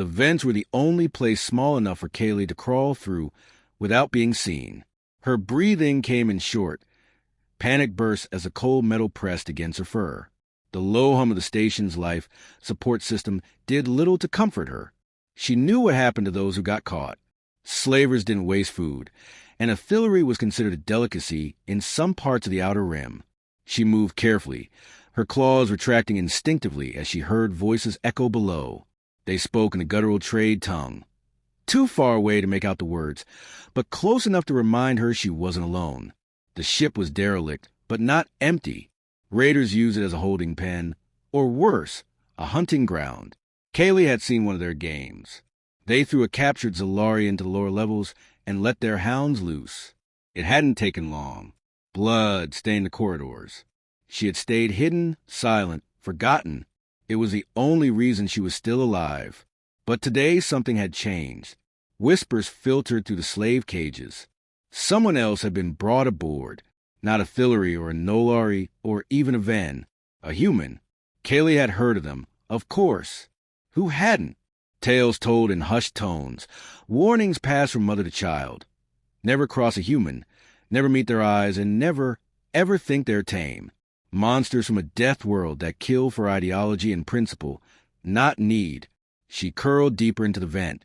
The vents were the only place small enough for Kaylee to crawl through without being seen. Her breathing came in short. Panic burst as the cold metal pressed against her fur. The low hum of the station's life support system did little to comfort her. She knew what happened to those who got caught. Slavers didn't waste food, and artillery was considered a delicacy in some parts of the Outer Rim. She moved carefully, her claws retracting instinctively as she heard voices echo below. They spoke in a guttural trade tongue. Too far away to make out the words, but close enough to remind her she wasn't alone. The ship was derelict, but not empty. Raiders used it as a holding pen, or worse, a hunting ground. Kaylee had seen one of their games. They threw a captured Zalari into the lower levels and let their hounds loose. It hadn't taken long. Blood stained the corridors. She had stayed hidden, silent, forgotten. It was the only reason she was still alive. But today something had changed. Whispers filtered through the slave cages. Someone else had been brought aboard. Not a Thilleri or a Nolari or even a Ven. A human. Kaylee had heard of them, of course. Who hadn't? Tales told in hushed tones. Warnings passed from mother to child. Never cross a human. Never meet their eyes, and never, ever think they're tame. Monsters from a death world that kill for ideology and principle, not need. She curled deeper into the vent,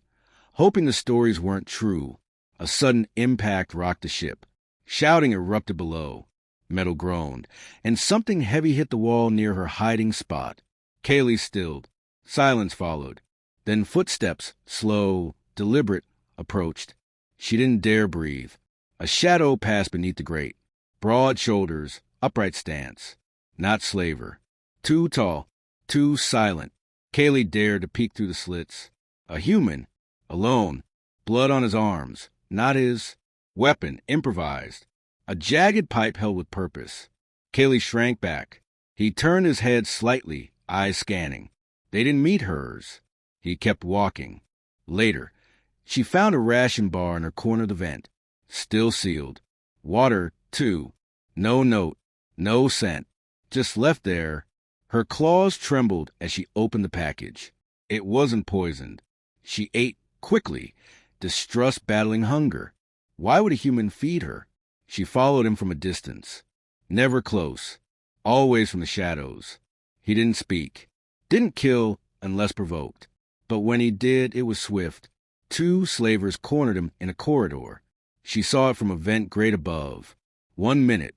hoping the stories weren't true. A sudden impact rocked the ship. Shouting erupted below. Metal groaned, and something heavy hit the wall near her hiding spot. Kaylee stilled. Silence followed. Then footsteps, slow, deliberate, approached. She didn't dare breathe. A shadow passed beneath the grate. Broad shoulders, upright stance. Not slaver. Too tall, too silent. Kaylee dared to peek through the slits. A human, alone, blood on his arms, not his. Weapon, improvised. A jagged pipe held with purpose. Kaylee shrank back. He turned his head slightly, eyes scanning. They didn't meet hers. He kept walking. Later, she found a ration bar in her corner of the vent. Still sealed. Water, too. No note. No scent. Just left there. Her claws trembled as she opened the package. It wasn't poisoned. She ate quickly, distrust battling hunger. Why would a human feed her? She followed him from a distance. Never close. Always from the shadows. He didn't speak. Didn't kill unless provoked. But when he did, it was swift. 2 slavers cornered him in a corridor. She saw it from a vent grate above. 1 minute.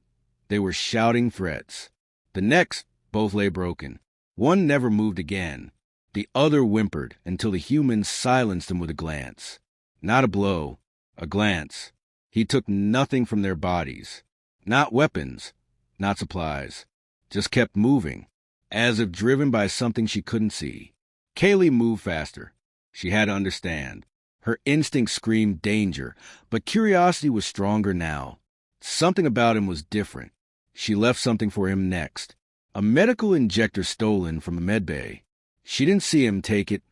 They were shouting threats. The next, both lay broken. One never moved again. The other whimpered until the human silenced him with a glance. Not a blow. A glance. He took nothing from their bodies. Not weapons. Not supplies. Just kept moving, as if driven by something she couldn't see. Kaylee moved faster. She had to understand. Her instinct screamed danger, but curiosity was stronger now. Something about him was different. She left something for him next. A medical injector stolen from a medbay. She didn't see him take it,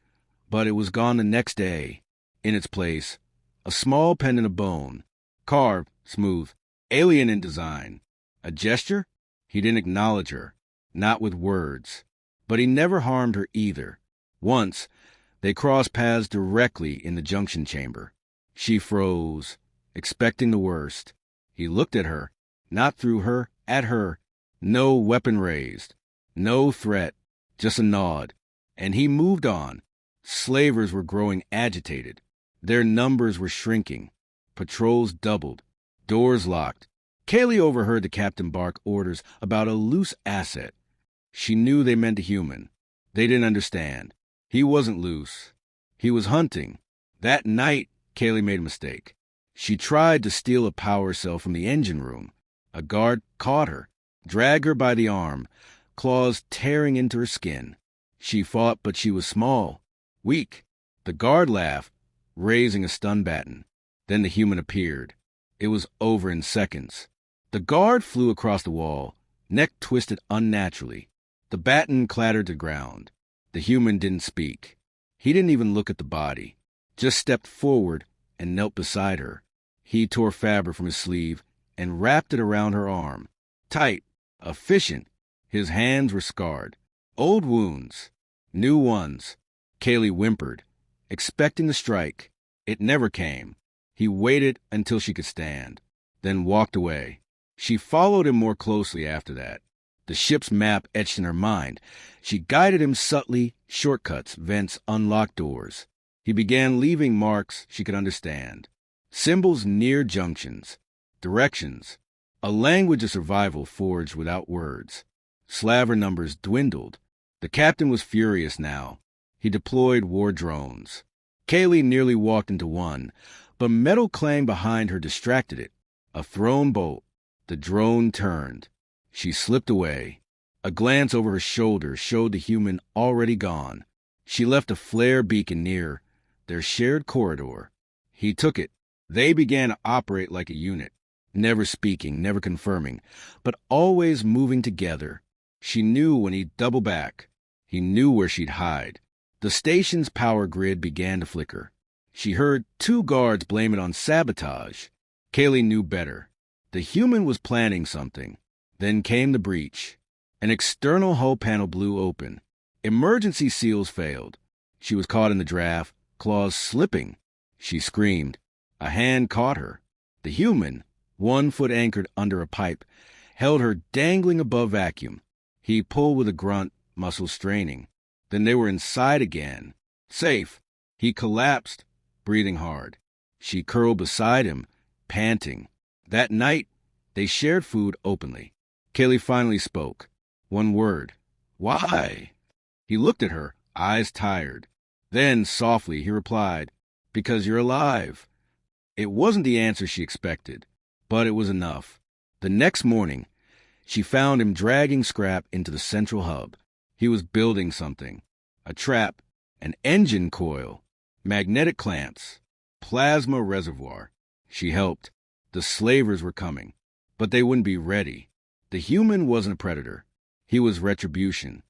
but it was gone the next day. In its place, a small pendant of bone. Carved, smooth, alien in design. A gesture? He didn't acknowledge her. Not with words. But he never harmed her either. Once, they crossed paths directly in the junction chamber. She froze, expecting the worst. He looked at her, not through her, at her. No weapon raised. No threat, just a nod. And he moved on. Slavers were growing agitated. Their numbers were shrinking. Patrols doubled. Doors locked. Kaylee overheard the captain bark orders about a loose asset. She knew they meant a human. They didn't understand. He wasn't loose. He was hunting. That night, Kaylee made a mistake. She tried to steal a power cell from the engine room. A guard caught her, dragged her by the arm, claws tearing into her skin. She fought, but she was small, weak. The guard laughed, raising a stun baton. Then the human appeared. It was over in seconds. The guard flew across the wall, neck twisted unnaturally. The baton clattered to the ground. The human didn't speak. He didn't even look at the body, just stepped forward and knelt beside her. He tore fabric from his sleeve and wrapped it around her arm. Tight, efficient. His hands were scarred. Old wounds. New ones. Kaylee whimpered. expecting the strike. It never came. He waited until she could stand, then walked away. She followed him more closely after that. The ship's map etched in her mind. She guided him subtly, shortcuts, vents, unlocked doors. He began leaving marks she could understand. Symbols near junctions, directions, a language of survival forged without words. Slaver numbers dwindled. The captain was furious now. He deployed war drones. Kaylee nearly walked into one, but metal clang behind her distracted it. A thrown bolt. The drone turned. She slipped away. A glance over her shoulder showed the human already gone. She left a flare beacon near their shared corridor. He took it. They began to operate like a unit, never speaking, never confirming, but always moving together. She knew when he'd double back. He knew where she'd hide. The station's power grid began to flicker. She heard 2 guards blame it on sabotage. Kaylee knew better. The human was planning something. Then came the breach. An external hull panel blew open. Emergency seals failed. She was caught in the draft, claws slipping. She screamed. A hand caught her. The human, 1 foot anchored under a pipe, held her dangling above vacuum. He pulled with a grunt, muscles straining. Then they were inside again. Safe. He collapsed, breathing hard. She curled beside him, panting. That night, they shared food openly. Kaylee finally spoke. 1 word. Why? He looked at her, eyes tired. Then, softly, he replied, Because you're alive. It wasn't the answer she expected, but it was enough. The next morning, she found him dragging scrap into the central hub. He was building something. A trap, an engine coil, magnetic clamps, plasma reservoir. She helped. The slavers were coming, but they wouldn't be ready. The human wasn't a predator. He was retribution.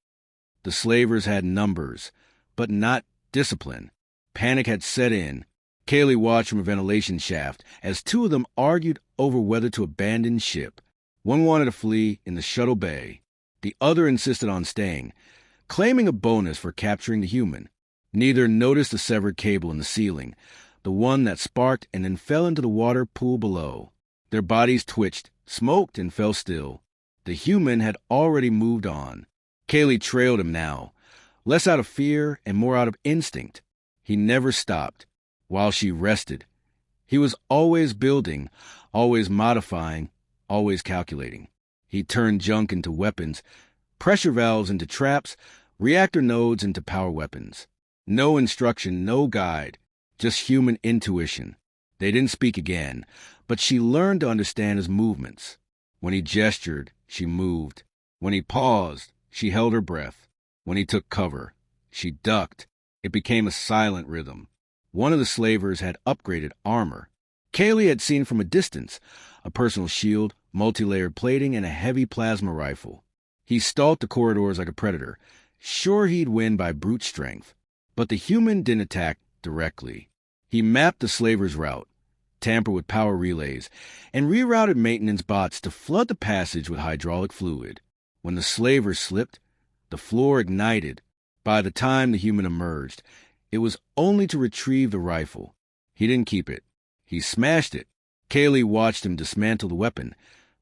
The slavers had numbers, but not discipline. Panic had set in. Kaylee watched from a ventilation shaft as 2 of them argued over whether to abandon ship. One wanted to flee in the shuttle bay. The other insisted on staying, claiming a bonus for capturing the human. Neither noticed the severed cable in the ceiling, the one that sparked and then fell into the water pool below. Their bodies twitched, smoked, and fell still. The human had already moved on. Kaylee trailed him now, less out of fear and more out of instinct. He never stopped. While she rested, he was always building, always modifying, always calculating. He turned junk into weapons, pressure valves into traps, reactor nodes into power weapons. No instruction, no guide, just human intuition. They didn't speak again, but she learned to understand his movements. When he gestured, she moved. When he paused, she held her breath. When he took cover, she ducked. It became a silent rhythm. One of the slavers had upgraded armor. Kaylee had seen from a distance a personal shield, multi-layered plating, and a heavy plasma rifle. He stalked the corridors like a predator, sure he'd win by brute strength. But the human didn't attack directly. He mapped the slaver's route, tampered with power relays, and rerouted maintenance bots to flood the passage with hydraulic fluid. When the slaver slipped, the floor ignited. By the time the human emerged, it was only to retrieve the rifle. He didn't keep it. He smashed it. Kaylee watched him dismantle the weapon,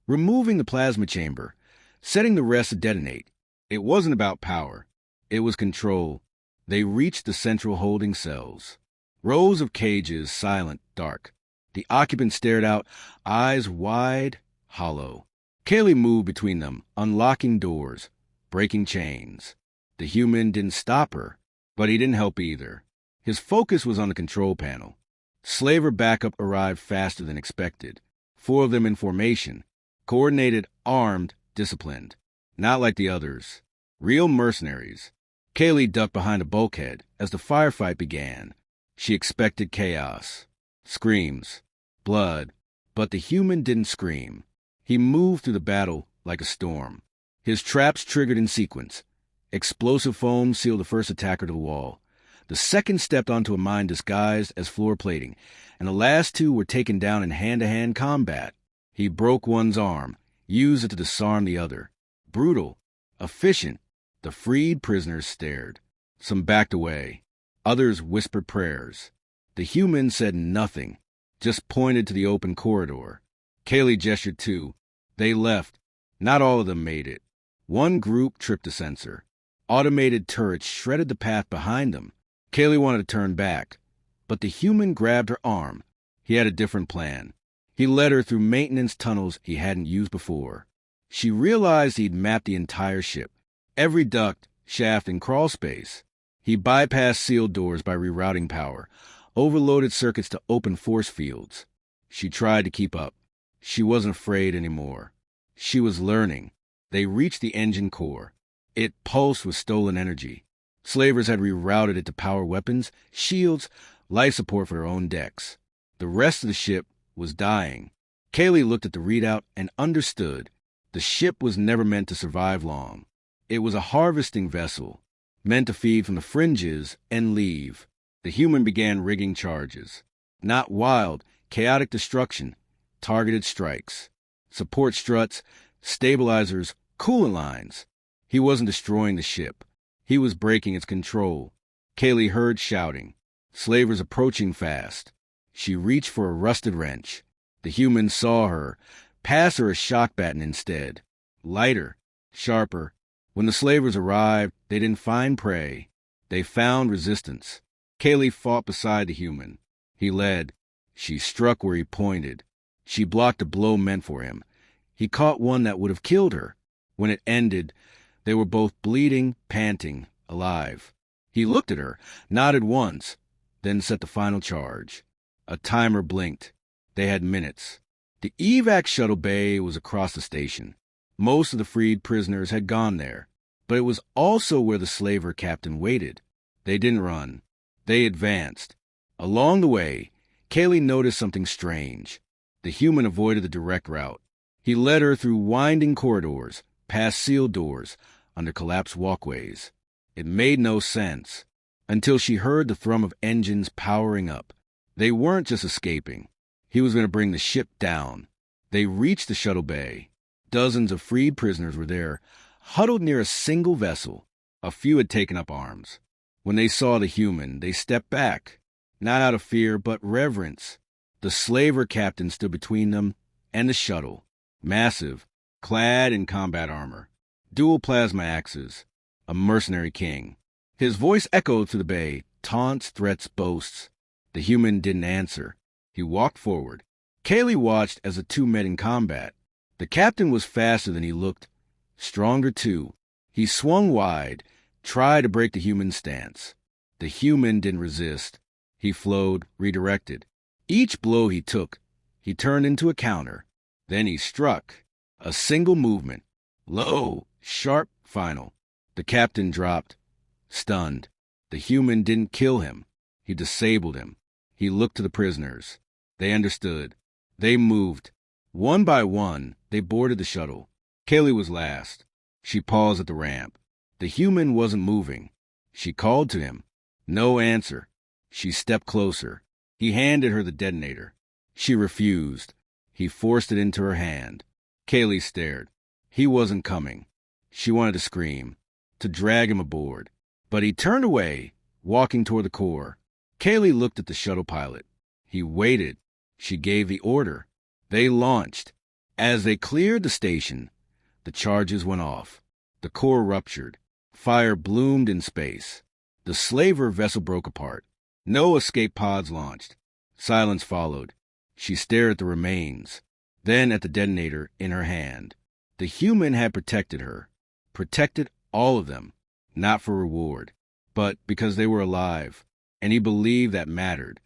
removing the plasma chamber, setting the rest to detonate. It wasn't about power. It was control. They reached the central holding cells. Rows of cages, silent, dark. The occupants stared out, eyes wide, hollow. Kaylee moved between them, unlocking doors, breaking chains. The human didn't stop her, but he didn't help either. His focus was on the control panel. Slaver backup arrived faster than expected. 4 of them in formation. Coordinated, armed, disciplined. Not like the others. Real mercenaries. Kaylee ducked behind a bulkhead as the firefight began. She expected chaos. Screams. Blood. But the human didn't scream. He moved through the battle like a storm. His traps triggered in sequence. Explosive foam sealed the first attacker to the wall. The second stepped onto a mine disguised as floor plating, and the last 2 were taken down in hand-to-hand combat. He broke one's arm, used it to disarm the other. Brutal. Efficient. The freed prisoners stared. Some backed away. Others whispered prayers. The human said nothing, just pointed to the open corridor. Kaylee gestured too. They left. Not all of them made it. One group tripped a sensor. Automated turrets shredded the path behind them. Kaylee wanted to turn back, but the human grabbed her arm. He had a different plan. He led her through maintenance tunnels he hadn't used before. She realized he'd mapped the entire ship, every duct, shaft, and crawl space. He bypassed sealed doors by rerouting power, overloaded circuits to open force fields. She tried to keep up. She wasn't afraid anymore. She was learning. They reached the engine core. It pulsed with stolen energy. Slavers had rerouted it to power weapons, shields, life support for their own decks. The rest of the ship was dying. Kaylee looked at the readout and understood. The ship was never meant to survive long. It was a harvesting vessel, meant to feed from the fringes and leave. The human began rigging charges. Not wild, chaotic destruction. Targeted strikes. Support struts, stabilizers, coolant lines. He wasn't destroying the ship. He was breaking its control. Kaylee heard shouting. Slavers approaching fast. She reached for a rusted wrench. The human saw her, pass her a shock baton instead. Lighter, sharper. When the slavers arrived, they didn't find prey. They found resistance. Kaylee fought beside the human. He led. She struck where he pointed. She blocked a blow meant for him. He caught one that would have killed her. When it ended, they were both bleeding, panting, alive. He looked at her, nodded once, then set the final charge. A timer blinked. They had minutes. The evac shuttle bay was across the station. Most of the freed prisoners had gone there, but it was also where the slaver captain waited. They didn't run. They advanced. Along the way, Kaylee noticed something strange. The human avoided the direct route. He led her through winding corridors, past sealed doors, under collapsed walkways. It made no sense, until she heard the thrum of engines powering up. They weren't just escaping. He was going to bring the ship down. They reached the shuttle bay. Dozens of freed prisoners were there, huddled near a single vessel. A few had taken up arms. When they saw the human, they stepped back, not out of fear, but reverence. The slaver captain stood between them and the shuttle, massive, clad in combat armor, dual plasma axes, a mercenary king. His voice echoed through the bay, taunts, threats, boasts. The human didn't answer. He walked forward. Kaylee watched as the two met in combat. The captain was faster than he looked, stronger too. He swung wide, tried to break the human's stance. The human didn't resist. He flowed, redirected. Each blow he took, he turned into a counter. Then he struck. A single movement. Low, sharp, final. The captain dropped, stunned. The human didn't kill him. He disabled him. He looked to the prisoners. They understood. They moved. One by one, they boarded the shuttle. Kaylee was last. She paused at the ramp. The human wasn't moving. She called to him. No answer. She stepped closer. He handed her the detonator. She refused. He forced it into her hand. Kaylee stared. He wasn't coming. She wanted to scream, to drag him aboard. But he turned away, walking toward the core. Kaylee looked at the shuttle pilot. He waited. She gave the order. They launched. As they cleared the station, the charges went off. The core ruptured. Fire bloomed in space. The slaver vessel broke apart. No escape pods launched. Silence followed. She stared at the remains, then at the detonator in her hand. The human had protected her. Protected all of them. Not for reward, but because they were alive. And he believed that mattered.